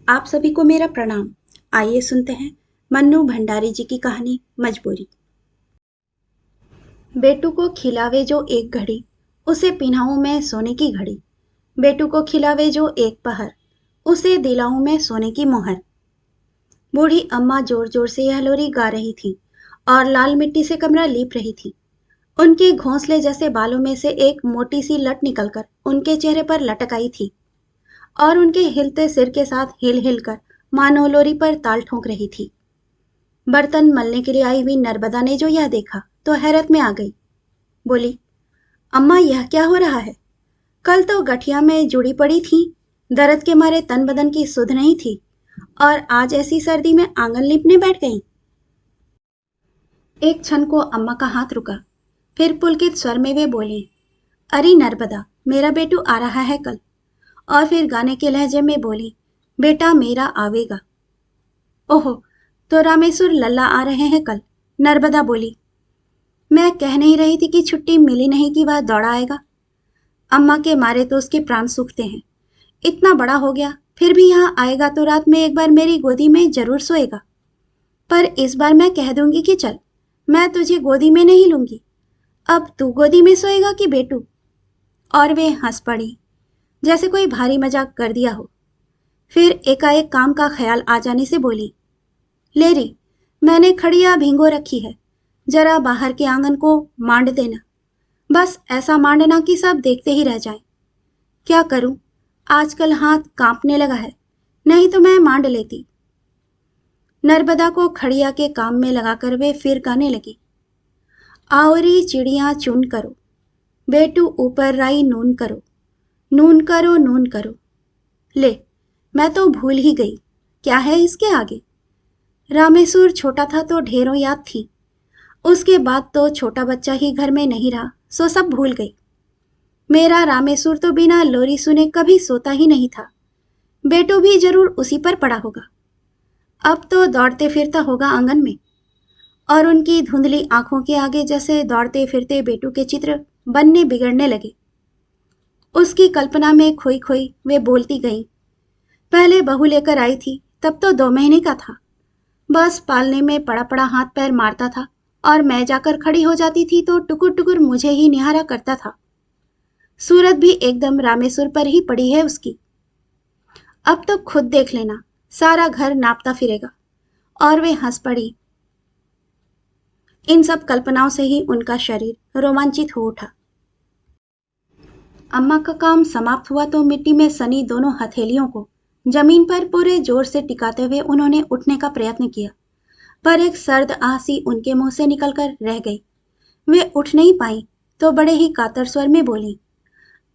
आप सभी को मेरा प्रणाम। आइए सुनते हैं मन्नू भंडारी जी की कहानी मजबूरी। बेटू को खिलावे जो एक घड़ी, उसे पिन्हाऊं मैं सोने की घड़ी। बेटू को खिलावे जो एक पहर, उसे दिलाऊं मैं सोने की मोहर। बूढ़ी अम्मा जोर जोर से यह लोरी गा रही थी और लाल मिट्टी से कमरा लीप रही थी। उनके घोंसले जैसे बालों में से एक मोटी सी लट निकलकर उनके चेहरे पर लटक आई थी और उनके हिलते सिर के साथ हिल हिल कर मानो लोरी पर ताल ठोंक रही थी। बर्तन मलने के लिए आई हुई नर्मदा ने जो यह देखा तो हैरत में आ गई। बोली, अम्मा यह क्या हो रहा है? कल तो गठिया में जुड़ी पड़ी थी, दर्द के मारे तन बदन की सुध नहीं थी और आज ऐसी सर्दी में आंगन लीपने बैठ गई। एक क्षण को अम्मा का हाथ रुका, फिर पुलकित स्वर में वे बोली, अरे नर्मदा, मेरा बेटू आ रहा है कल। और फिर गाने के लहजे में बोली, बेटा मेरा आवेगा। ओहो, तो रामेश्वर लल्ला आ रहे हैं कल। नर्मदा बोली, मैं कह नहीं रही थी कि छुट्टी मिली नहीं कि वह दौड़ा आएगा। अम्मा के मारे तो उसके प्राण सूखते हैं। इतना बड़ा हो गया फिर भी यहाँ आएगा तो रात में एक बार मेरी गोदी में जरूर सोएगा। पर इस बार मैं कह दूंगी कि चल, मैं तुझे गोदी में नहीं लूंगी। अब तू गोदी में सोएगा कि बेटू? और वे हंस पड़ी, जैसे कोई भारी मजाक कर दिया हो। फिर एकाएक काम का ख्याल आ जाने से बोली, ले री, मैंने खड़िया भिंगो रखी है, जरा बाहर के आंगन को मांड देना। बस ऐसा मांडना कि सब देखते ही रह जाएं। क्या करूं, आजकल हाथ कांपने लगा है, नहीं तो मैं मांड लेती। नर्मदा को खड़िया के काम में लगाकर वे फिर गाने लगी, आवरी चिड़िया चुन करो, बेटू ऊपर राई नून करो, नून करो नून करो। ले, मैं तो भूल ही गई, क्या है इसके आगे? रामेश्वर छोटा था तो ढेरों याद थी, उसके बाद तो छोटा बच्चा ही घर में नहीं रहा, सो सब भूल गई। मेरा रामेश्वर तो बिना लोरी सुने कभी सोता ही नहीं था। बेटू भी जरूर उसी पर पड़ा होगा। अब तो दौड़ते फिरता होगा आंगन में। और उनकी धुंधली आंखों के आगे जैसे दौड़ते फिरते बेटू के चित्र बनने बिगड़ने लगे। उसकी कल्पना में खोई खोई वे बोलती गई, पहले बहू लेकर आई थी तब तो 2 महीने का था, बस पालने में पड़ा पड़ा हाथ पैर मारता था और मैं जाकर खड़ी हो जाती थी तो टुकुर टुकुर मुझे ही निहारा करता था। सूरत भी एकदम रामेश्वर पर ही पड़ी है उसकी। अब तो खुद देख लेना, सारा घर नापता फिरेगा। और वे हंस पड़ी। इन सब कल्पनाओं से ही उनका शरीर रोमांचित हो उठा। अम्मा का काम समाप्त हुआ तो मिट्टी में सनी दोनों हथेलियों को जमीन पर पूरे जोर से टिकाते हुए उन्होंने उठने का प्रयत्न किया, पर एक सर्द आहसी उनके मुंह से निकलकर रह गई। वे उठ नहीं पाई तो बड़े ही कातर स्वर में बोली,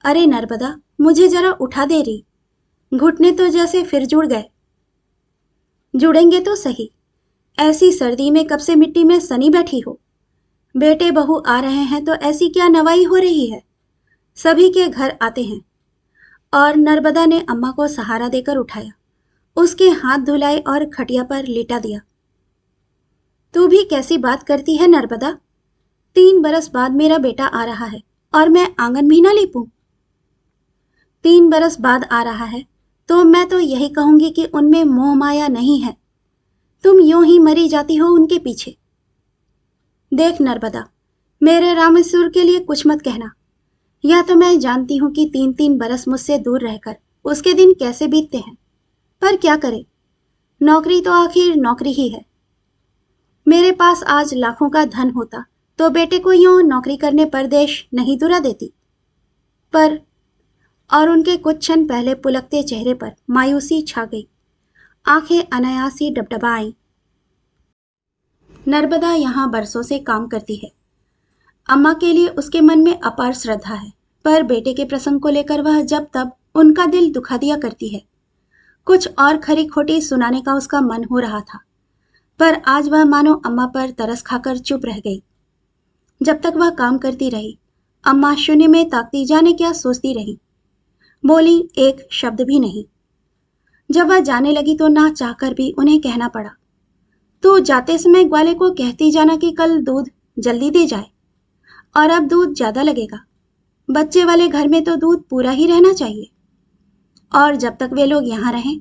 अरे नर्मदा, मुझे जरा उठा दे रही, घुटने तो जैसे फिर जुड़ गए। जुड़ेंगे तो सही, ऐसी सर्दी में कब से मिट्टी में सनी बैठी हो? बेटे बहू आ रहे हैं तो ऐसी क्या नवाई हो रही है? सभी के घर आते हैं। और नर्मदा ने अम्मा को सहारा देकर उठाया, उसके हाथ धुलाए और खटिया पर लिटा दिया। तू भी कैसी बात करती है नर्मदा? 3 बरस बाद मेरा बेटा आ रहा है और मैं आंगन भी ना लीपूं? 3 बरस बाद आ रहा है तो मैं तो यही कहूंगी कि उनमें मोह माया नहीं है। तुम यूं ही मरी जाती हो उनके पीछे। देख नर्मदा, मेरे रामेश्वर के लिए कुछ मत कहना। यह तो मैं जानती हूं कि 3-3 बरस मुझसे दूर रहकर उसके दिन कैसे बीतते हैं, पर क्या करे, नौकरी तो आखिर नौकरी ही है। मेरे पास आज लाखों का धन होता तो बेटे को यूं नौकरी करने परदेश नहीं दुरा देती। पर और उनके कुछ क्षण पहले पुलकते चेहरे पर मायूसी छा गई, आंखें अनायास ही डबडबा आईं। नर्मदा यहाँ बरसों से काम करती है। अम्मा के लिए उसके मन में अपार श्रद्धा है, पर बेटे के प्रसंग को लेकर वह जब तब उनका दिल दुखा दिया करती है। कुछ और खरी खोटी सुनाने का उसका मन हो रहा था, पर आज वह मानो अम्मा पर तरस खाकर चुप रह गई। जब तक वह काम करती रही, अम्मा शून्य में ताकती जाने क्या सोचती रही, बोली एक शब्द भी नहीं। जब वह जाने लगी तो ना चाहकर भी उन्हें कहना पड़ा, तो जाते समय ग्वाले को कहती जाना कि कल दूध जल्दी दे जाए, और अब दूध ज्यादा लगेगा। बच्चे वाले घर में तो दूध पूरा ही रहना चाहिए। और जब तक वे लोग यहाँ रहें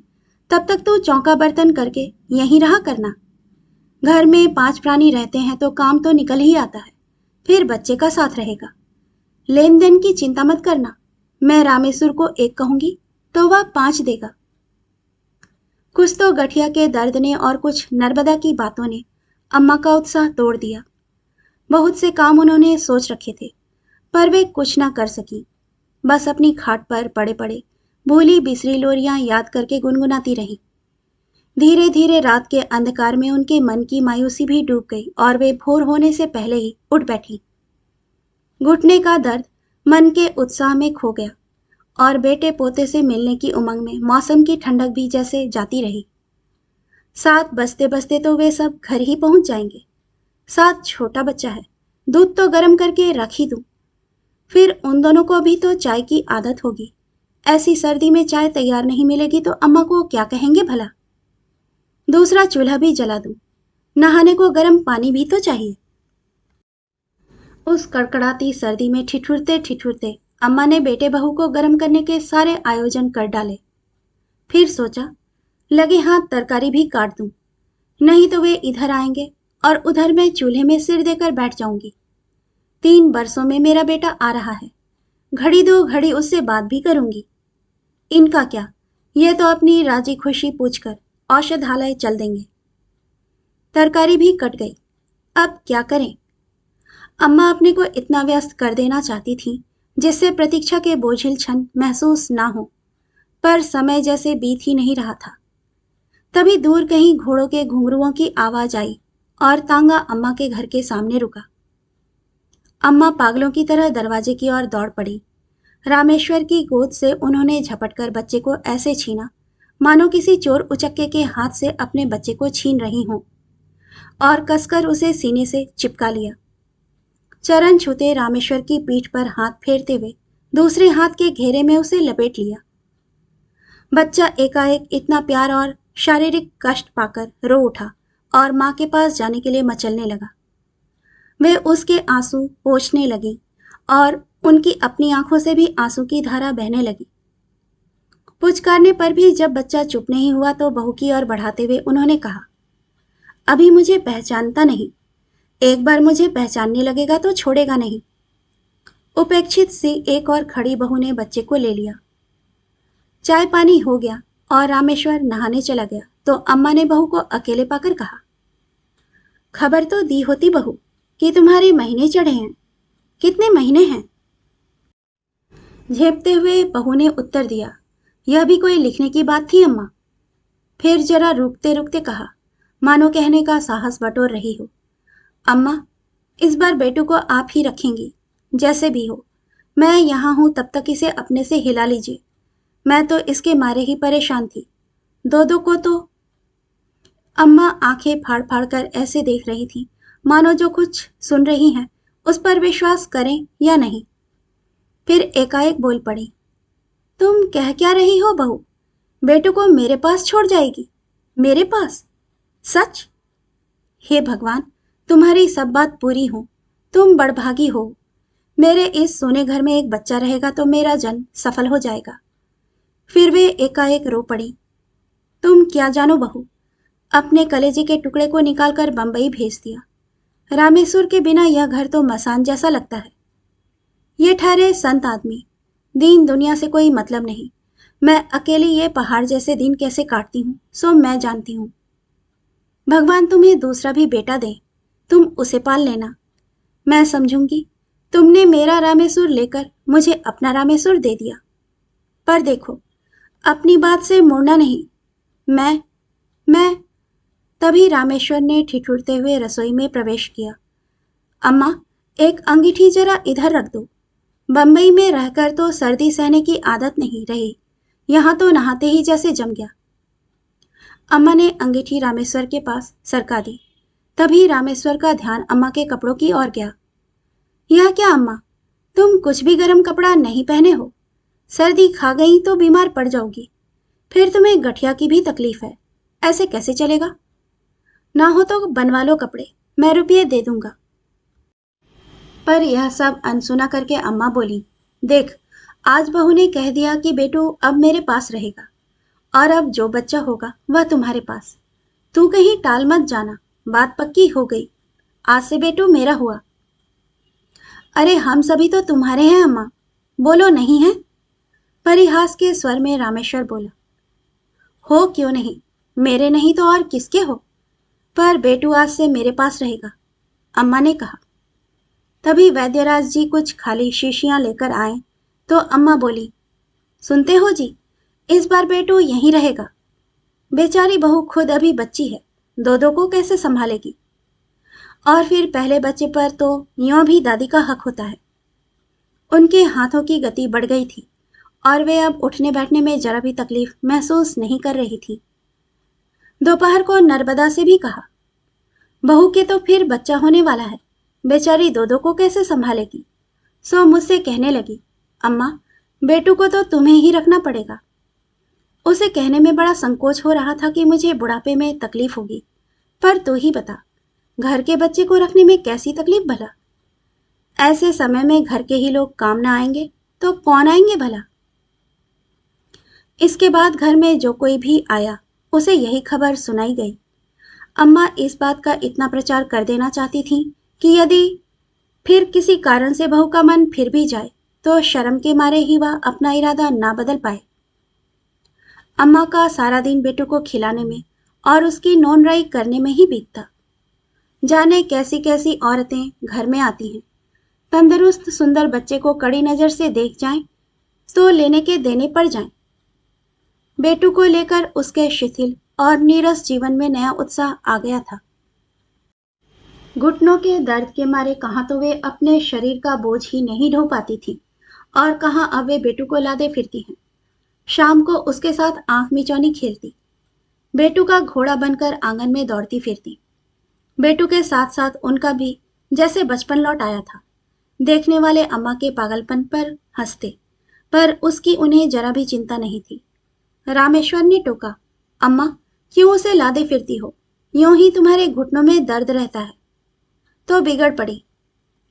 तब तक तू चौका बर्तन करके यहीं रहा करना। घर में 5 प्राणी रहते हैं तो काम तो निकल ही आता है, फिर बच्चे का साथ रहेगा। लेन देन की चिंता मत करना, मैं रामेश्वर को 1 कहूंगी तो वह 5 देगा। कुछ तो गठिया के दर्द ने और कुछ नर्मदा की बातों ने अम्मा का उत्साह तोड़ दिया। बहुत से काम उन्होंने सोच रखे थे, पर वे कुछ ना कर सकी। बस अपनी खाट पर पड़े पड़े भूली बिसरी लोरियां याद करके गुनगुनाती रही। धीरे धीरे रात के अंधकार में उनके मन की मायूसी भी डूब गई और वे भोर होने से पहले ही उठ बैठी। घुटने का दर्द मन के उत्साह में खो गया और बेटे पोते से मिलने की उमंग में मौसम की ठंडक भी जैसे जाती रही। 7 बजते बजते तो वे सब घर ही पहुंच जाएंगे। 7 छोटा बच्चा है, दूध तो गर्म करके रख ही दूं। फिर उन दोनों को भी तो चाय की आदत होगी। ऐसी सर्दी में चाय तैयार नहीं मिलेगी तो अम्मा को क्या कहेंगे भला। दूसरा चूल्हा भी जला दूं, नहाने को गर्म पानी भी तो चाहिए। उस कड़कड़ाती सर्दी में ठिठुरते ठिठुरते अम्मा ने बेटे बहू को गर्म करने के सारे आयोजन कर डाले। फिर सोचा, लगे हाथ तरकारी भी काट दूं, नहीं तो वे इधर आएंगे और उधर मैं चूल्हे में सिर देकर बैठ जाऊंगी। 3 बरसों में मेरा बेटा आ रहा है, घड़ी 2 घड़ी उससे बात भी करूंगी। इनका क्या, ये तो अपनी राजी खुशी पूछकर औषधालय चल देंगे। तरकारी भी कट गई, अब क्या करें। अम्मा अपने को इतना व्यस्त कर देना चाहती थी जिससे प्रतीक्षा के बोझिल क्षण महसूस ना हो, पर समय जैसे बीत ही नहीं रहा था। तभी दूर कहीं घोड़ों के घुंघरुओं की आवाज आई और तांगा अम्मा के घर के सामने रुका। अम्मा पागलों की तरह दरवाजे की ओर दौड़ पड़ी। रामेश्वर की गोद से उन्होंने झपटकर बच्चे को ऐसे छीना मानो किसी चोर उचक्के के हाथ से अपने बच्चे को छीन रही हों, और कसकर उसे सीने से चिपका लिया। चरण छूते रामेश्वर की पीठ पर हाथ फेरते हुए दूसरे हाथ के घेरे में उसे लपेट लिया। बच्चा एकाएक इतना प्यार और शारीरिक कष्ट पाकर रो उठा और मां के पास जाने के लिए मचलने लगा। वे उसके आंसू पोंछने लगी और उनकी अपनी आंखों से भी आंसू की धारा बहने लगी। पुचकारने पर भी जब बच्चा चुप नहीं हुआ तो बहू की ओर बढ़ाते हुए उन्होंने कहा, अभी मुझे पहचानता नहीं, एक बार मुझे पहचानने लगेगा तो छोड़ेगा नहीं। उपेक्षित सी एक और खड़ी बहू ने बच्चे को ले लिया। चाय पानी हो गया और रामेश्वर नहाने चला गया तो अम्मा ने बहू को अकेले पाकर कहा, खबर तो दी होती बहू कि तुम्हारे महीने चढ़े हैं। कितने महीने हैं? झेपते हुए बहू ने उत्तर दिया, यह भी कोई लिखने की बात थी अम्मा। फिर जरा रुकते रुकते कहा, मानो कहने का साहस बटोर रही हो, अम्मा इस बार बेटू को आप ही रखेंगी, जैसे भी हो। मैं यहाँ हूं तब तक इसे अपने से हिला लीजिए। मैं तो इसके मारे ही परेशान थी। दो को तो। अम्मा आंखें फाड़ फाड़ कर ऐसे देख रही थी मानो जो कुछ सुन रही हैं उस पर विश्वास करें या नहीं। फिर एकाएक बोल पड़ी, तुम कह क्या रही हो बहू? बेटू को मेरे पास छोड़ जाएगी? मेरे पास? सच? हे भगवान, तुम्हारी सब बात पूरी हो। तुम बड़भागी हो। मेरे इस सोने घर में एक बच्चा रहेगा तो मेरा जन्म सफल हो जाएगा। फिर वे एकाएक रो पड़ी। तुम क्या जानो बहू, अपने कलेजे के टुकड़े को निकालकर बंबई भेज दिया। रामेश्वर के बिना यह घर तो मसान जैसा लगता है। ये ठहरे संत आदमी, दीन दुनिया से कोई मतलब नहीं। मैं अकेली ये पहाड़ जैसे दिन कैसे काटती हूँ सो मैं जानती हूँ। भगवान तुम्हें दूसरा भी बेटा दे, तुम उसे पाल लेना। मैं समझूंगी तुमने मेरा रामेश्वर लेकर मुझे अपना रामेश्वर दे दिया। पर देखो, अपनी बात से मुड़ना नहीं। मैं तभी रामेश्वर ने ठिठुरते हुए रसोई में प्रवेश किया। अम्मा, एक अंगीठी जरा इधर रख दो। बंबई में रहकर तो सर्दी सहने की आदत नहीं रही, यहाँ तो नहाते ही जैसे जम गया। अम्मा ने अंगीठी रामेश्वर के पास सरका दी। तभी रामेश्वर का ध्यान अम्मा के कपड़ों की ओर गया। यह क्या अम्मा, तुम कुछ भी गर्म कपड़ा नहीं पहने हो। सर्दी खा गई तो बीमार पड़ जाओगी, फिर तुम्हें गठिया की भी तकलीफ है। ऐसे कैसे चलेगा? ना हो तो बनवा लो कपड़े, मैं रुपये दे दूंगा। पर यह सब अनसुना करके अम्मा बोली, देख, आज बहू ने कह दिया कि बेटू अब मेरे पास रहेगा और अब जो बच्चा होगा वह तुम्हारे पास। तू कहीं टाल मत जाना, बात पक्की हो गई। आज से बेटू मेरा हुआ। अरे हम सभी तो तुम्हारे हैं अम्मा, बोलो नहीं है? परिहास के स्वर में रामेश्वर बोला। हो क्यों नहीं, मेरे नहीं तो और किसके हो, पर बेटू आज से मेरे पास रहेगा, अम्मा ने कहा। तभी वैद्यराज जी कुछ खाली शीशियां लेकर आए तो अम्मा बोली, सुनते हो जी, इस बार बेटू यहीं रहेगा। बेचारी बहू खुद अभी बच्ची है, दो दो को कैसे संभालेगी? और फिर पहले बच्चे पर तो यूं भी दादी का हक होता है। उनके हाथों की गति बढ़ गई थी और वे अब उठने बैठने में जरा भी तकलीफ महसूस नहीं कर रही थी। दोपहर को नर्मदा से भी कहा, बहू के तो फिर बच्चा होने वाला है, बेचारी दो दो को कैसे संभालेगी? सो मुझसे कहने लगी, अम्मा बेटू को तो तुम्हें ही रखना पड़ेगा। उसे कहने में बड़ा संकोच हो रहा था कि मुझे बुढ़ापे में तकलीफ होगी, पर तू ही बता, घर के बच्चे को रखने में कैसी तकलीफ भला? ऐसे समय में घर के ही लोग काम ना आएंगे तो कौन आएंगे भला? इसके बाद घर में जो कोई भी आया उसे यही खबर सुनाई गई। अम्मा इस बात का इतना प्रचार कर देना चाहती थी कि यदि फिर किसी कारण से बहू का मन फिर भी जाए तो शर्म के मारे ही वह अपना इरादा ना बदल पाए। अम्मा का सारा दिन बेटू को खिलाने में और उसकी नोनराई करने में ही बीतता। जाने कैसी कैसी औरतें घर में आती हैं, तंदुरुस्त सुंदर बच्चे को कड़ी नजर से देख जाएं तो लेने के देने पड़ जाएं। बेटू को लेकर उसके शिथिल और नीरस जीवन में नया उत्साह आ गया था। घुटनों के दर्द के मारे कहाँ तो वे अपने शरीर का बोझ ही नहीं ढो पाती थी और कहाँ अब वे बेटू को लादे फिरती हैं। शाम को उसके साथ आंख मिचौनी खेलती, बेटू का घोड़ा बनकर आंगन में दौड़ती फिरती। बेटू के साथ साथ उनका भी जैसे बचपन लौट आया था। देखने वाले अम्मा के पागलपन पर हंसते, पर उसकी उन्हें जरा भी चिंता नहीं थी। रामेश्वर ने टोका, अम्मा क्यों उसे लादे फिरती हो, यूं ही तुम्हारे घुटनों में दर्द रहता है। तो बिगड़ पड़ी।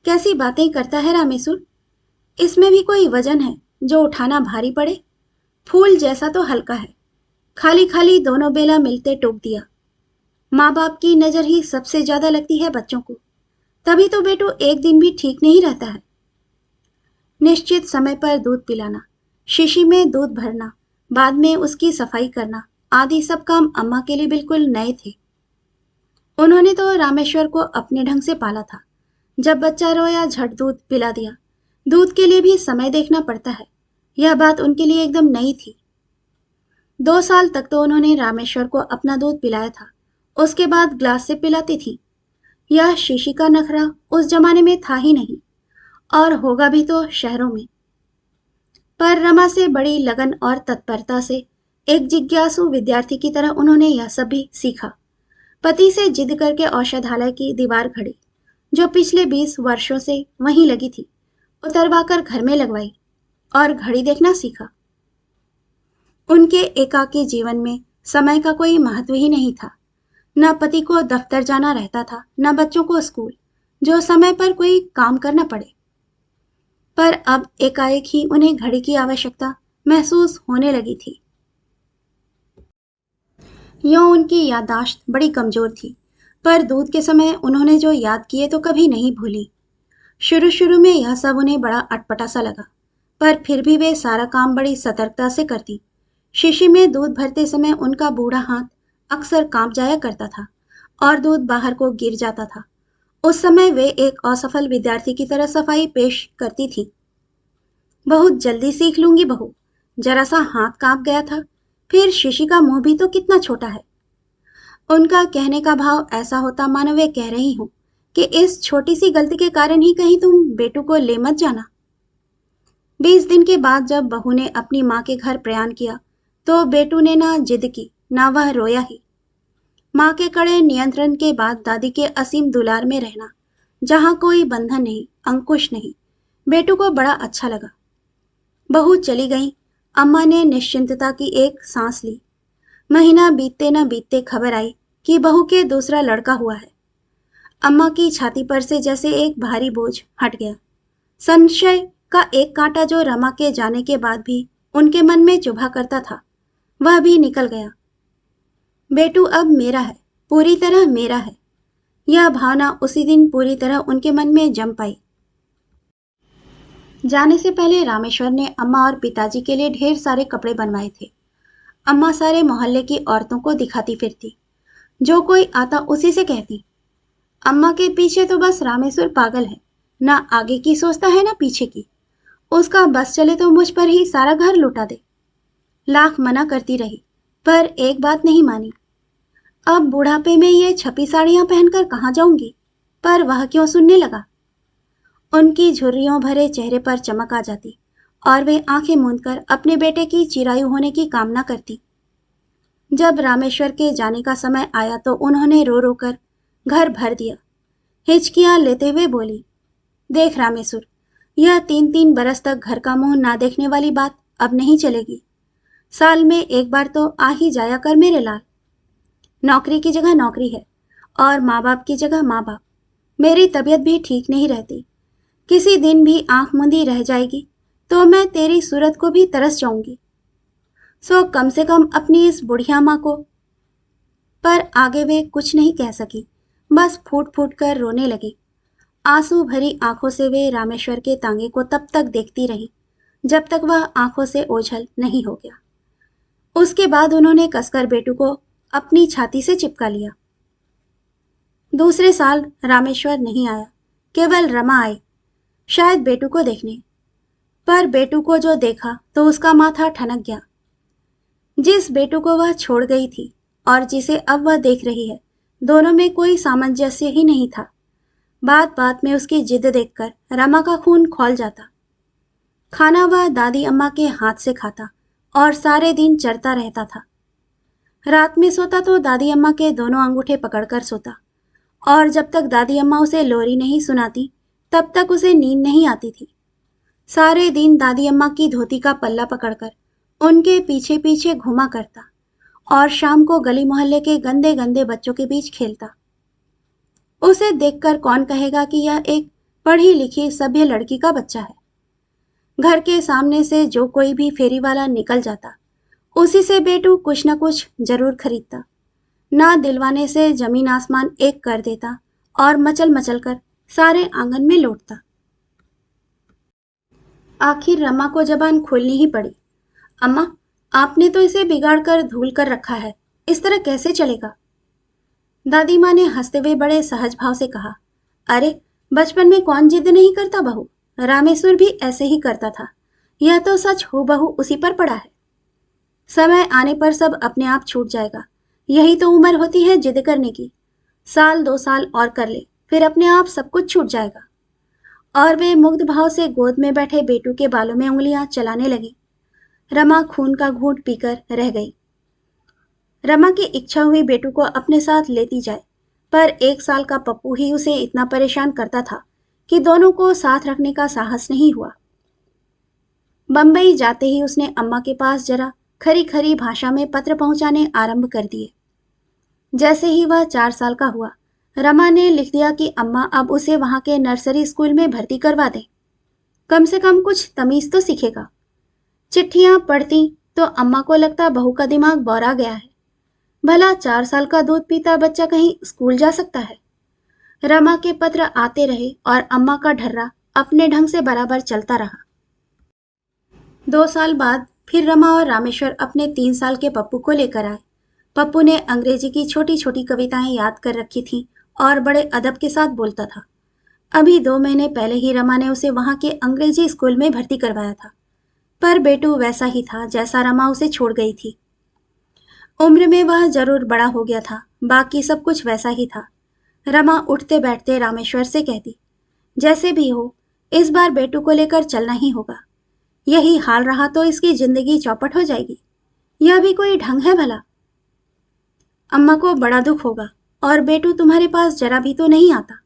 कैसी बातें करता है रामेश्वर, इसमें भी कोई वजन है जो उठाना भारी पड़े? फूल जैसा तो हल्का है, खाली खाली दोनों बेला मिलते टोक दिया। माँ बाप की नजर ही सबसे ज्यादा लगती है बच्चों को, तभी तो बेटू एक दिन भी ठीक नहीं रहता है। निश्चित समय पर दूध पिलाना, शीशी में दूध भरना, बाद में उसकी सफाई करना आदि सब काम अम्मा के लिए बिल्कुल नए थे। उन्होंने तो रामेश्वर को अपने ढंग से पाला था। जब बच्चा रोया झट दूध पिला दिया। दूध के लिए भी समय देखना पड़ता है, यह बात उनके लिए एकदम नई थी। 2 साल तक तो उन्होंने रामेश्वर को अपना दूध पिलाया था, उसके बाद ग्लास से पिलाती थी। यह शीशी का नखरा उस जमाने में था ही नहीं, और होगा भी तो शहरों में। पर रमा से बड़ी लगन और तत्परता से एक जिज्ञासु विद्यार्थी की तरह उन्होंने यह सब भी सीखा। पति से जिद करके औषधालय की दीवार खड़ी, जो पिछले 20 वर्षों से वहीं लगी थी, उतरवाकर घर में लगवाई और घड़ी देखना सीखा। उनके एकाकी जीवन में समय का कोई महत्व ही नहीं था। न पति को दफ्तर जाना रहता था, न बच्चों को स्कूल, जो समय पर कोई काम करना पड़े। पर अब एकाएक ही उन्हें घड़ी की आवश्यकता महसूस होने लगी थी। यूं उनकी याददाश्त बड़ी कमजोर थी, पर दूध के समय उन्होंने जो याद किए तो कभी नहीं भूली। शुरू शुरू में यह सब उन्हें बड़ा अटपटा सा लगा, पर फिर भी वे सारा काम बड़ी सतर्कता से करती। शीशी में दूध भरते समय उनका बूढ़ा हाथ अक्सर कांप जाया करता था और दूध बाहर को गिर जाता था। उस समय वे एक असफल विद्यार्थी की तरह सफाई पेश करती थी। बहुत जल्दी सीख लूंगी बहू, जरा सा हाथ कांप गया था, फिर शीशी का मुंह भी तो कितना छोटा है। उनका कहने का भाव ऐसा होता मानो वे कह रही हूं कि इस छोटी सी गलती के कारण ही कहीं तुम बेटू को ले मत जाना। 20 दिन के बाद जब बहू ने अपनी माँ के घर प्रयाण किया तो बेटू ने ना जिद की, ना वह रोया ही। माँ के कड़े नियंत्रण के बाद दादी के असीम दुलार में रहना, जहां कोई बंधन नहीं, अंकुश नहीं, बेटू को बड़ा अच्छा लगा। बहू चली गई, अम्मा ने निश्चिंतता की एक सांस ली। महीना बीतते न बीतते खबर आई कि बहू के दूसरा लड़का हुआ है। अम्मा की छाती पर से जैसे एक भारी बोझ हट गया। संशय का एक कांटा जो रमा के जाने के बाद भी उनके मन में चुभा करता था, वह भी निकल गया। बेटू अब मेरा है, पूरी तरह मेरा है। यह भावना उसी दिन पूरी तरह उनके मन में जम पाई। जाने से पहले रामेश्वर ने अम्मा और पिताजी के लिए ढेर सारे कपड़े बनवाए थे। अम्मा सारे मोहल्ले की औरतों को दिखाती फिरती, जो कोई आता उसी से कहती, अम्मा के पीछे तो बस रामेश्वर पागल है, ना आगे की सोचता है ना पीछे की। उसका बस चले तो मुझ पर ही सारा घर लुटा दे। लाख मना करती रही, पर एक बात नहीं मानी। अब बुढ़ापे में ये छपी साड़ियां पहनकर कहाँ जाऊंगी, पर वह क्यों सुनने लगा। उनकी झुर्रियों भरे चेहरे पर चमक आ जाती और वे आंखें मूंदकर अपने बेटे की चिरायु होने की कामना करती। जब रामेश्वर के जाने का समय आया तो उन्होंने रो रो कर घर भर दिया। हिचकियां लेते हुए बोली, देख रामेश्वर, यह 3-3 बरस तक घर का मुंह ना देखने वाली बात अब नहीं चलेगी। साल में एक बार तो आ ही जाया कर मेरे लाल। नौकरी की जगह नौकरी है और माँ बाप की जगह माँ बाप। मेरी तबीयत भी ठीक नहीं रहती, किसी दिन भी आंख मूंदी रह जाएगी तो मैं तेरी सूरत को भी तरस जाऊंगी। सो कम से कम अपनी इस बुढ़िया माँ को। पर आगे वे कुछ नहीं कह सकी, बस फूट फूट कर रोने लगी। आंसू भरी आंखों से वे रामेश्वर के तांगे को तब तक देखती रही जब तक वह आंखों से ओझल नहीं हो गया। उसके बाद उन्होंने कसकर बेटू को अपनी छाती से चिपका लिया। दूसरे साल रामेश्वर नहीं आया, केवल रमा आई, शायद बेटू को देखने। पर बेटू को जो देखा तो उसका माथा ठनक गया। जिस बेटू को वह छोड़ गई थी और जिसे अब वह देख रही है, दोनों में कोई सामंजस्य ही नहीं था। बात बात में उसकी जिद देखकर रमा का खून खौल जाता। खाना वह दादी अम्मा के हाथ से खाता और सारे दिन चरता रहता था। रात में सोता तो दादी अम्मा के दोनों अंगूठे पकड़कर सोता, और जब तक दादी अम्मा उसे लोरी नहीं सुनाती तब तक उसे नींद नहीं आती थी। सारे दिन दादी अम्मा की धोती का पल्ला पकड़कर उनके पीछे पीछे घुमा करता और शाम को गली मोहल्ले के गंदे गंदे बच्चों के बीच खेलता। उसे देखकर कौन कहेगा कि यह एक पढ़ी लिखी सभ्य लड़की का बच्चा है। घर के सामने से जो कोई भी फेरी वाला निकल जाता, उसी से बेटू कुछ न कुछ जरूर खरीदता। ना दिलवाने से जमीन आसमान एक कर देता और मचल मचल कर सारे आंगन में लौटता। आखिर रमा को जबान खोलनी ही पड़ी। अम्मा, आपने तो इसे बिगाड़ कर धूल कर रखा है, इस तरह कैसे चलेगा। दादी माँ ने हंसते हुए बड़े सहज भाव से कहा, अरे बचपन में कौन जिद नहीं करता बहू, रामेश्वर भी ऐसे ही करता था। यह तो सच हूबहू उसी पर पड़ा है। समय आने पर सब अपने आप छूट जाएगा, यही तो उम्र होती है जिद करने की। 1-2 साल और कर ले, फिर अपने आप सब कुछ छूट जाएगा। और वे मुग्ध भाव से गोद में बैठे बेटू के बालों में उंगलियां चलाने लगी। रमा खून का घूंट पीकर रह गई। रमा की इच्छा हुई बेटू को अपने साथ लेती जाए, पर 1 साल का पप्पू ही उसे इतना परेशान करता था कि दोनों को साथ रखने का साहस नहीं हुआ। बंबई जाते ही उसने अम्मा के पास जरा खरी खरी भाषा में पत्र पहुंचाने आरंभ कर दिए। जैसे ही वह 4 साल का हुआ, रमा ने लिख दिया कि अम्मा अब उसे वहां के नर्सरी स्कूल में भर्ती करवा दें। कम से कम कुछ तमीज तो सीखेगा। चिट्ठियां पढ़ती तो अम्मा को लगता बहू का दिमाग बौरा गया है। भला 4 साल का दूध पीता बच्चा कहीं स्कूल जा सकता है। रमा के पत्र आते रहे और अम्मा का ढर्रा अपने ढंग से बराबर चलता रहा। 2 साल बाद फिर रमा और रामेश्वर अपने 3 साल के पप्पू को लेकर आए। पप्पू ने अंग्रेजी की छोटी छोटी कविताएं याद कर रखी थीं और बड़े अदब के साथ बोलता था। अभी 2 महीने पहले ही रमा ने उसे वहां के अंग्रेजी स्कूल में भर्ती करवाया था, पर बेटू वैसा ही था जैसा रमा उसे छोड़ गई थी। उम्र में वह जरूर बड़ा हो गया था, बाकी सब कुछ वैसा ही था। रमा उठते बैठते रामेश्वर से कहती, जैसे भी हो इस बार बेटू को लेकर चलना ही होगा। यही हाल रहा तो इसकी जिंदगी चौपट हो जाएगी। यह भी कोई ढंग है भला। अम्मा को बड़ा दुख होगा, और बेटू तुम्हारे पास जरा भी तो नहीं आता।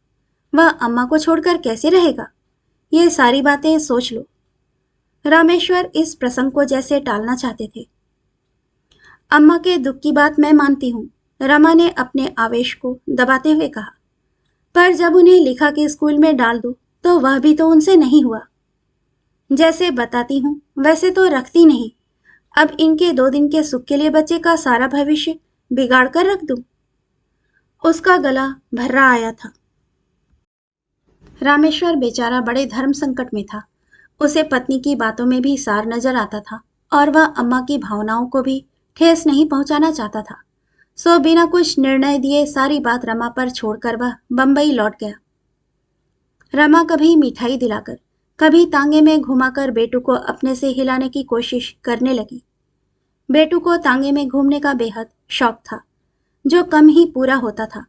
वह अम्मा को छोड़कर कैसे रहेगा। ये सारी बातें सोच लो। रामेश्वर इस प्रसंग को जैसे टालना चाहते थे। अम्मा के दुख की बात मैं मानती हूँ, रमा ने अपने आवेश को दबाते हुए कहा, पर जब उन्हें लिखा कि स्कूल में डाल दो तो वह भी तो उनसे नहीं हुआ। जैसे बताती हूँ वैसे तो रखती नहीं। अब इनके 2 दिन के सुख के लिए बच्चे का सारा भविष्य बिगाड़ कर रख दूं। उसका गला भर्रा आया था। रामेश्वर बेचारा बड़े धर्म संकट में था। उसे पत्नी की बातों में भी सार नजर आता था और वह अम्मा की भावनाओं को भी ठेस नहीं पहुंचाना चाहता था। सो बिना कुछ निर्णय दिए सारी बात रमा पर छोड़कर वह बंबई लौट गया। रमा कभी मिठाई दिलाकर, कभी तांगे में घुमाकर बेटू को अपने से हिलाने की कोशिश करने लगी। बेटू को तांगे में घूमने का बेहद शौक था, जो कम ही पूरा होता था।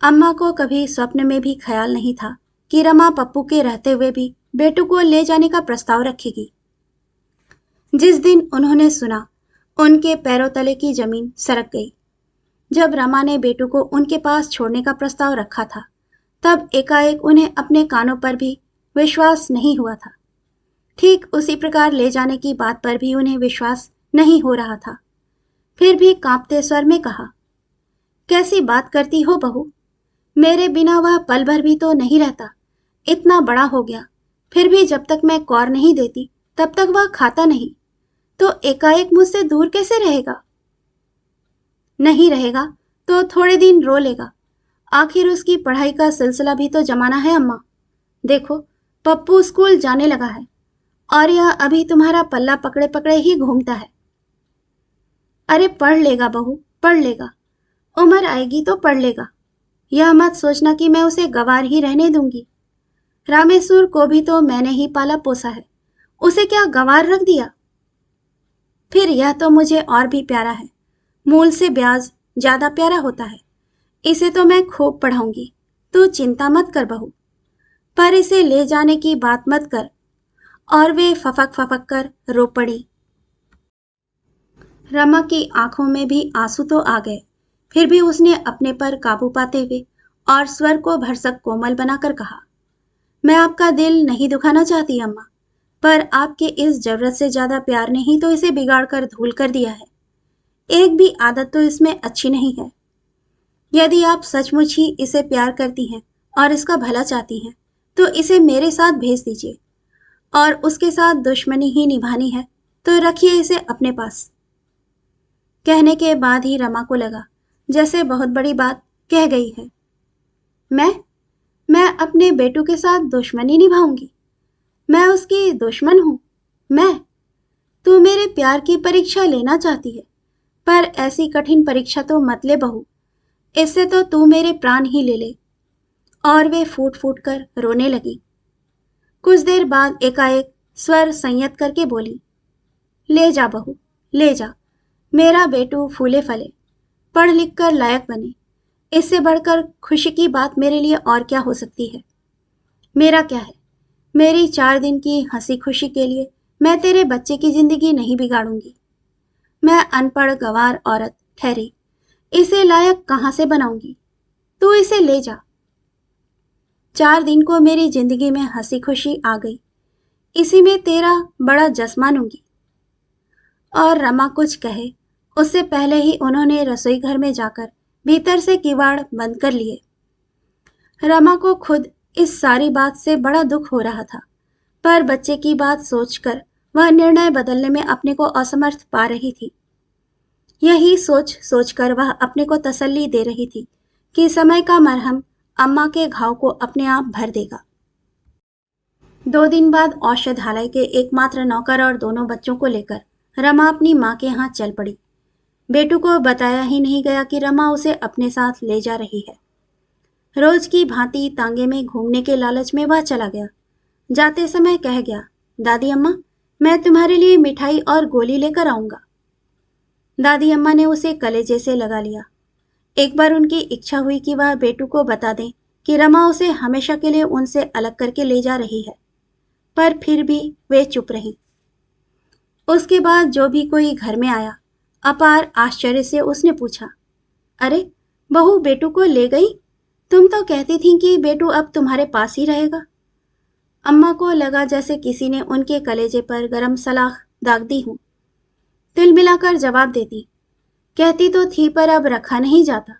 अम्मा को कभी स्वप्न में भी ख्याल नहीं था कि रमा पप्पू के रहते हुए भी बेटू को ले जाने का प्रस्ताव रखेगी। जिस दिन उन्होंने सुना, उनके पैरों तले की जमीन सरक गई। जब रमा ने बेटू को उनके पास छोड़ने का प्रस्ताव रखा था, तब एकाएक उन्हें अपने कानों पर भी विश्वास नहीं हुआ था। ठीक उसी प्रकार ले जाने की बात पर भी उन्हें विश्वास नहीं हो रहा था। फिर भी कांपते स्वर में कहा, कैसी बात करती हो बहू, मेरे बिना वह पल भर भी तो नहीं रहता। इतना बड़ा हो गया, फिर भी जब तक मैं कौर नहीं देती तब तक वह खाता नहीं, तो एकाएक मुझसे दूर कैसे रहेगा? नहीं रहेगा तो थोड़े दिन रो लेगा। आखिर उसकी पढ़ाई का सिलसिला भी तो जमाना है अम्मा। देखो, पप्पू स्कूल जाने लगा है और यह अभी तुम्हारा पल्ला पकड़े पकड़े ही घूमता है। अरे पढ़ लेगा बहू, पढ़ लेगा। उम्र आएगी तो पढ़ लेगा। यह मत सोचना कि मैं उसे गंवार ही रहने दूंगी। रामेश्वर को भी तो मैंने ही पाला पोसा है, उसे क्या गंवार रख दिया? फिर यह तो मुझे और भी प्यारा है, मूल से ब्याज ज्यादा प्यारा होता है। इसे तो मैं खूब पढ़ाऊंगी, तू चिंता मत कर बहू। पर इसे ले जाने की बात मत कर। और वे फफक फफक कर रो पड़ी। रमा की आंखों में भी आंसू तो आ गए, फिर भी उसने अपने पर काबू पाते हुए और स्वर को भरसक कोमल बनाकर कहा, मैं आपका दिल नहीं दुखाना चाहती अम्मा, पर आपके इस जरूरत से ज्यादा प्यार ने ही तो इसे बिगाड़ कर धूल कर दिया है। एक भी आदत तो इसमें अच्छी नहीं है। यदि आप सचमुच ही इसे प्यार करती हैं और इसका भला चाहती हैं, तो इसे मेरे साथ भेज दीजिए, और उसके साथ दुश्मनी ही निभानी है तो रखिए इसे अपने पास। कहने के बाद ही रमा को लगा जैसे बहुत बड़ी बात कह गई है। मैं अपने बेटू के साथ दुश्मनी निभाऊंगी? मैं उसकी दुश्मन हूं? मैं? तू मेरे प्यार की परीक्षा लेना चाहती है, पर ऐसी कठिन परीक्षा तो मत ले बहू। इससे तो तू मेरे प्राण ही ले ले। और वे फूट फूट कर रोने लगी। कुछ देर बाद एकाएक स्वर संयत करके बोली, ले जा बहू, ले जा। मेरा बेटू फूले फले, पढ़ लिख कर लायक बने। इससे बढ़कर खुशी की बात मेरे लिए और क्या हो सकती है? मेरा क्या है, मेरी 4 दिन की हंसी खुशी के लिए मैं तेरे बच्चे की जिंदगी नहीं बिगाड़ूंगी। मैं अनपढ़ गंवार औरत ठहरी, इसे लायक कहां से बनाऊंगी? तू इसे ले जा। 4 दिन को मेरी जिंदगी में हंसी खुशी आ गई, इसी में तेरा बड़ा जस मानूंगी। और रमा कुछ कहे उससे पहले ही उन्होंने रसोई घर में जाकर भीतर से किवाड़ बंद कर लिए। रमा को खुद इस सारी बात से बड़ा दुख हो रहा था, पर बच्चे की बात सोचकर वह निर्णय बदलने में अपने को असमर्थ पा रही थी। यही सोच सोचकर वह अपने को तसल्ली दे रही थी कि समय का मरहम अम्मा के घाव को अपने आप भर देगा। 2 दिन बाद औषधालय के एकमात्र नौकर और दोनों बच्चों को लेकर रमा अपनी माँ के यहाँ चल पड़ी। बेटू को बताया ही नहीं गया कि रमा उसे अपने साथ ले जा रही है। रोज की भांति तांगे में घूमने के लालच में वह चला गया। जाते समय कह गया, दादी अम्मा, मैं तुम्हारे लिए मिठाई और गोली लेकर आऊंगा। दादी अम्मा ने उसे कलेजे से लगा लिया। एक बार उनकी इच्छा हुई कि वह बेटू को बता दें कि रमा उसे हमेशा के लिए उनसे अलग करके ले जा रही है, पर फिर भी वे चुप रही। उसके बाद जो भी कोई घर में आया, अपार आश्चर्य से उसने पूछा, अरे बहू बेटू को ले गई? तुम तो कहती थी कि बेटू अब तुम्हारे पास ही रहेगा। अम्मा को लगा जैसे किसी ने उनके कलेजे पर गरम सलाख दाग दी हूं। तिल मिलाकर जवाब देती, कहती तो थी पर अब रखा नहीं जाता।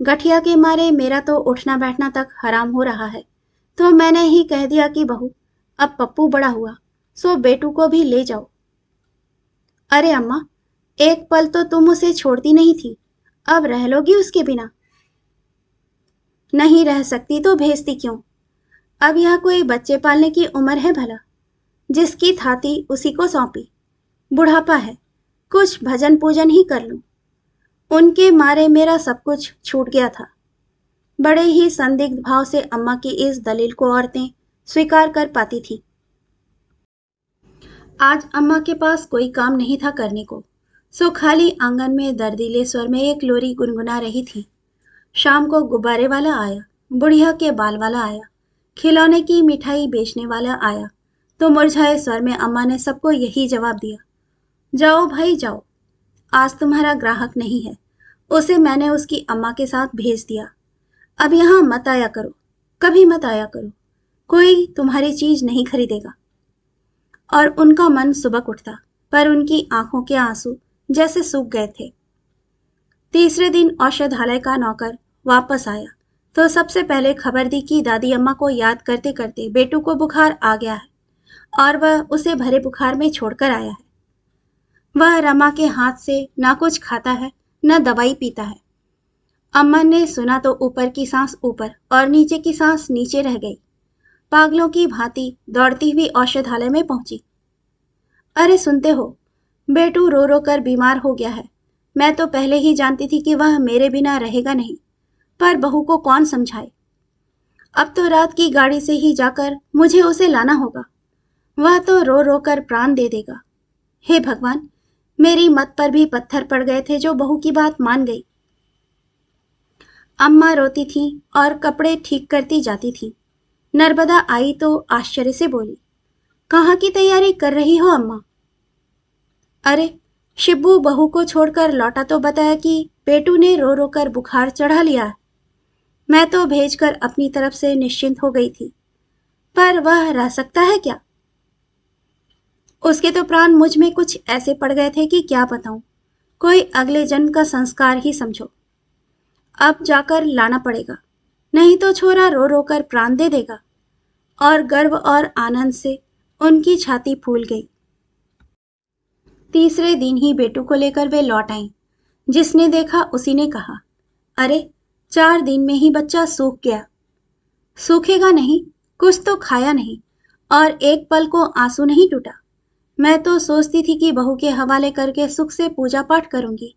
गठिया के मारे मेरा तो उठना बैठना तक हराम हो रहा है, तो मैंने ही कह दिया कि बहू अब पप्पू बड़ा हुआ, सो बेटू को भी ले जाओ। अरे अम्मा, एक पल तो तुम उसे छोड़ती नहीं थी, अब रह लोगी उसके बिना? नहीं रह सकती तो भेजती क्यों? अब यह कोई बच्चे पालने की उम्र है भला? जिसकी थाती उसी को सौंपी। बुढ़ापा है, कुछ भजन पूजन ही कर लूं। उनके मारे मेरा सब कुछ छूट गया था। बड़े ही संदिग्ध भाव से अम्मा की इस दलील को औरतें स्वीकार कर पाती थी। आज अम्मा के पास कोई काम नहीं था करने को, सो खाली आंगन में दर्दीले स्वर में एक लोरी गुनगुना रही थी। शाम को गुब्बारे वाला आया, बुढ़िया के बाल वाला आया, खिलौने की मिठाई बेचने वाला आया, तो मुरझाए स्वर में अम्मा ने सबको यही जवाब दिया, जाओ भाई जाओ, आज तुम्हारा ग्राहक नहीं है, उसे मैंने उसकी अम्मा के साथ भेज दिया। अब यहाँ मत आया करो, कभी मत आया करो, कोई तुम्हारी चीज नहीं खरीदेगा। और उनका मन सुबक उठता, पर उनकी आंखों के आंसू जैसे सूख गए थे। तीसरे दिन औषधालय का नौकर वापस आया तो सबसे पहले खबर दी कि दादी अम्मा को याद करते करते बेटू को बुखार आ गया है और वह उसे भरे बुखार में छोड़कर आया है। वह रमा के हाथ से ना कुछ खाता है न दवाई पीता है। अम्मा ने सुना तो ऊपर की सांस ऊपर और नीचे की सांस नीचे रह गई। पागलों की भांति दौड़ती हुई औषधालय में पहुंची। अरे सुनते हो, बेटू रो रो कर बीमार हो गया है। मैं तो पहले ही जानती थी कि वह मेरे बिना रहेगा नहीं, पर बहू को कौन समझाए। अब तो रात की गाड़ी से ही जाकर मुझे उसे लाना होगा। वह तो रो रो कर प्राण दे देगा। हे भगवान, मेरी मत पर भी पत्थर पड़ गए थे जो बहू की बात मान गई। अम्मा रोती थी और कपड़े ठीक करती जाती थी। नर्मदा आई तो आश्चर्य से बोली, कहाँ की तैयारी कर रही हो अम्मा? अरे, शिब्बू बहू को छोड़कर लौटा तो बताया कि पेटू ने रो रो कर बुखार चढ़ा लिया है। मैं तो भेजकर अपनी तरफ से निश्चिंत हो गई थी, पर वह रह सकता है क्या? उसके तो प्राण मुझ में कुछ ऐसे पड़ गए थे कि क्या बताऊं। कोई अगले जन्म का संस्कार ही समझो। अब जाकर लाना पड़ेगा, नहीं तो छोरा रो रो कर प्राण दे देगा। और गर्व और आनंद से उनकी छाती फूल गई। तीसरे दिन ही बेटू को लेकर वे लौट आईं। जिसने देखा उसी ने कहा, अरे 4 दिन में ही बच्चा सूख गया। सूखेगा नहीं, कुछ तो खाया नहीं और एक पल को आंसू नहीं टूटा। मैं तो सोचती थी कि बहू के हवाले करके सुख से पूजा पाठ करूंगी,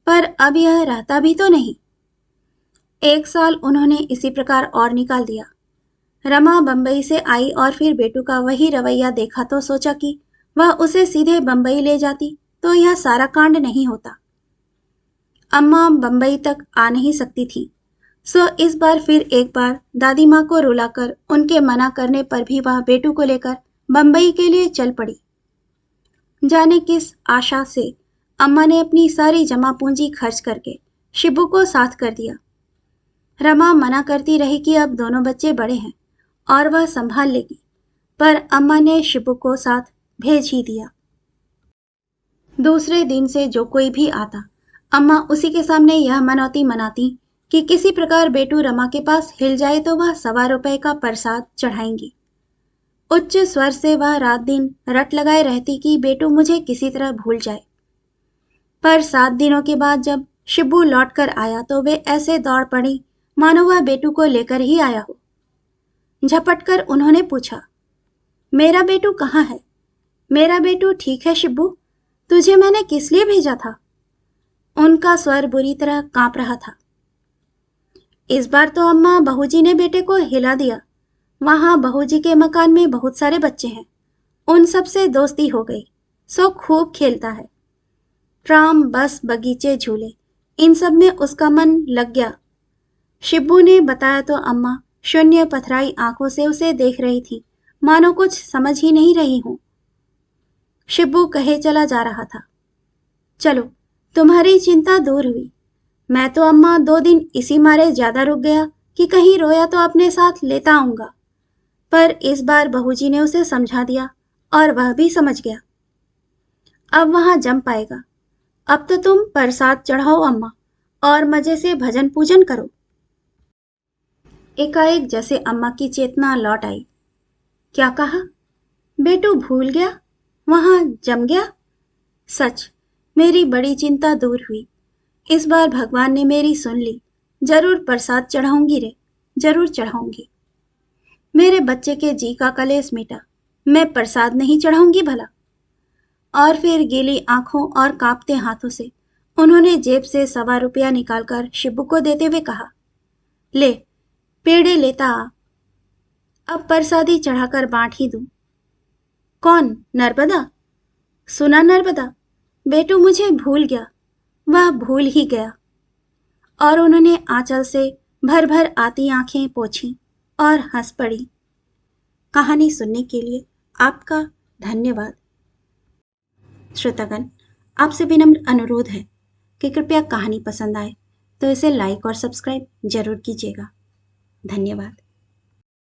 पर अब यह रहता भी तो नहीं। 1 साल उन्होंने इसी प्रकार और निकाल दिया। रमा बंबई से आई और फिर बेटू का वही रवैया देखा तो सोचा कि वह उसे सीधे बंबई ले जाती तो यह सारा कांड नहीं होता। अम्मा बंबई तक आ नहीं सकती थी, सो इस बार फिर एक बार दादी माँ को रुलाकर उनके मना करने पर भी वह बेटू को लेकर बंबई के लिए चल पड़ी। जाने किस आशा से अम्मा ने अपनी सारी जमा पूंजी खर्च करके शिबू को साथ कर दिया। रमा मना करती रही कि अब दोनों बच्चे बड़े हैं और वह संभाल लेगी, पर अम्मा ने शिबू को साथ भेज ही दिया। दूसरे दिन से जो कोई भी आता, अम्मा उसी के सामने यह मनौती मनाती कि किसी प्रकार बेटू रमा के पास हिल जाए तो वह ₹1.25 का प्रसाद चढ़ाएंगी। उच्च स्वर से वह रात दिन रट लगाए रहती कि बेटू मुझे किसी तरह भूल जाए। पर 7 दिनों के बाद जब शिबू लौट कर आया तो वे ऐसे दौड़ पड़ी मानो वह बेटू को लेकर ही आया हो। झपट कर उन्होंने पूछा, मेरा बेटू कहाँ है? मेरा बेटू ठीक है शिब्बू, तुझे मैंने किस लिए भेजा था? उनका स्वर बुरी तरह कांप रहा था। इस बार तो अम्मा बहूजी ने बेटे को हिला दिया। वहां बहूजी के मकान में बहुत सारे बच्चे हैं, उन सब से दोस्ती हो गई, सो खूब खेलता है। ट्राम, बस, बगीचे, झूले, इन सब में उसका मन लग गया। शिब्बू ने बताया तो अम्मा शून्य पथराई आंखों से उसे देख रही थी, मानो कुछ समझ ही नहीं रही हूं। शिब्बू कहे चला जा रहा था, चलो तुम्हारी चिंता दूर हुई। मैं तो अम्मा 2 दिन इसी मारे ज्यादा रुक गया कि कहीं रोया तो अपने साथ लेता आऊंगा, पर इस बार बहूजी ने उसे समझा दिया और वह भी समझ गया। अब वहां जम पाएगा। अब तो तुम प्रसाद चढ़ाओ अम्मा और मजे से भजन पूजन करो। एकाएक जैसे अम्मा की चेतना लौट आई। क्या कहा? बेटू भूल गया? वहां जम गया? सच, मेरी बड़ी चिंता दूर हुई। इस बार भगवान ने मेरी सुन ली। जरूर प्रसाद चढ़ाऊंगी रे, जरूर चढ़ाऊंगी। मेरे बच्चे के जी का कलेश मिटा। मैं प्रसाद नहीं चढ़ाऊंगी भला। और फिर गीली आंखों और कांपते हाथों से उन्होंने जेब से 1.25 निकालकर शिबू को देते हुए कहा, ले, पेड़े लेता आ। अब प्रसादी चढ़ाकर बांट ही दूं। कौन? नर्मदा? सुना नर्मदा, बेटू मुझे भूल गया। वह भूल ही गया। और उन्होंने आंचल से भर भर आती आंखें पोंछी और हंस पड़ी। कहानी सुनने के लिए आपका धन्यवाद। श्रोतागण, आपसे विनम्र अनुरोध है कि कृपया कहानी पसंद आए तो इसे लाइक और सब्सक्राइब जरूर कीजिएगा। धन्यवाद।